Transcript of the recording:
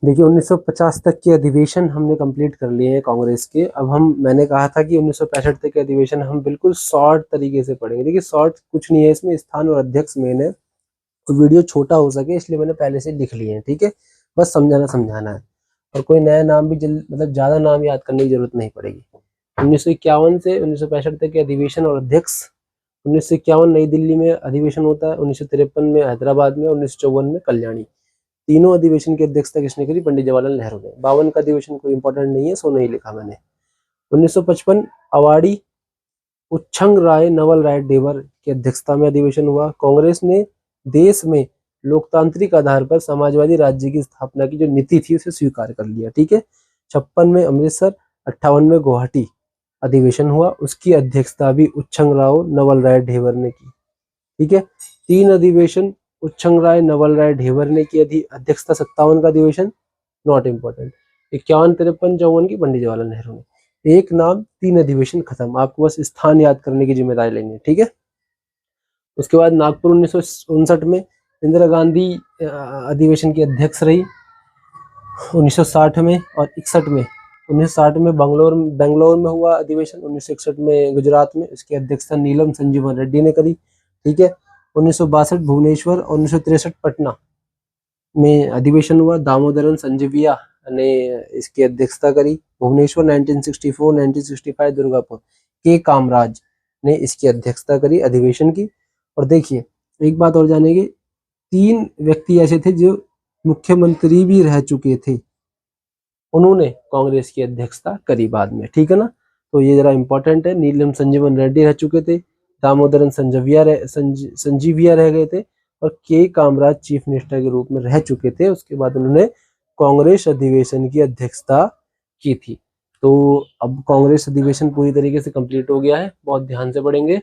देखिए 1950 तक के अधिवेशन हमने कंप्लीट कर लिए हैं कांग्रेस के। अब मैंने कहा था कि 1965 तक के अधिवेशन हम बिल्कुल शॉर्ट तरीके से पढ़ेंगे। देखिए शॉर्ट कुछ नहीं है, इसमें स्थान और अध्यक्ष मेन है, तो वीडियो छोटा हो सके इसलिए मैंने पहले से लिख लिए हैं, ठीक है। बस समझाना है, और कोई नया नाम भी मतलब ज्यादा नाम याद करने की जरूरत नहीं पड़ेगी। 1951 से 1965 तक के अधिवेशन और अध्यक्ष। 1951 नई दिल्ली में अधिवेशन होता है, 1953 में हैदराबाद में, 1954 में कल्याणी। तीनों अधिवेशन की अध्यक्षता किसने करी? पंडित जवाहरलाल नेहरू ने। 52 का अधिवेशन कोई इंपॉर्टेंट नहीं है, सो नहीं लिखा मैंने। 1955 अवाड़ी उच्छंग राय नवल राय डेवर की अध्यक्षता में अधिवेशन हुआ। कांग्रेस ने देश में लोकतांत्रिक आधार पर समाजवादी राज्य की स्थापना की जो नीति थी उसे स्वीकार कर लिया, ठीक है। 56 में अमृतसर, 58 में गुवाहाटी अधिवेशन हुआ, उसकी अध्यक्षता भी उच्छंग राव नवल राय ढेबर ने की, ठीक है। 3 अधिवेशन उच्छंग राय नवल राय ढेबर ने की अध्यक्षता। 57 का अधिवेशन नॉट इम्पोर्टेंट। 51, 53, 54 की पंडित जवाहरलाल नेहरू ने। एक नाम 3 अधिवेशन खत्म। आपको बस स्थान याद करने की जिम्मेदारी लेनी है, ठीक है। उसके बाद नागपुर 1959 में इंदिरा गांधी अधिवेशन की अध्यक्ष रही। 1960 में और 61 में, 1960 में बेंगलोर में हुआ अधिवेशन, 1961 में गुजरात में, इसकी अध्यक्षता नीलम संजीवन रेड्डी ने करी, ठीक है। 1962 भुवनेश्वर और 1963 पटना में अधिवेशन हुआ, दामोदरन संजीविया ने इसकी अध्यक्षता करी। भुवनेश्वर 1964, 1965 दुर्गापुर, के कामराज ने इसकी अध्यक्षता करी अधिवेशन की। और देखिए एक बात और जानेंगे, 3 व्यक्ति ऐसे थे जो मुख्यमंत्री भी रह चुके थे, उन्होंने कांग्रेस की अध्यक्षता करी बाद में, ठीक है ना। तो ये जरा इंपॉर्टेंट है। नीलम संजीवन रेड्डी रह चुके थे, दामोदरन संजीविया रह गए थे, और के कामराज चीफ मिनिस्टर के रूप में रह चुके थे। उसके बाद उन्होंने कांग्रेस अधिवेशन की अध्यक्षता की थी। तो अब कांग्रेस अधिवेशन पूरी तरीके से कंप्लीट हो गया है, बहुत ध्यान से पढ़ेंगे।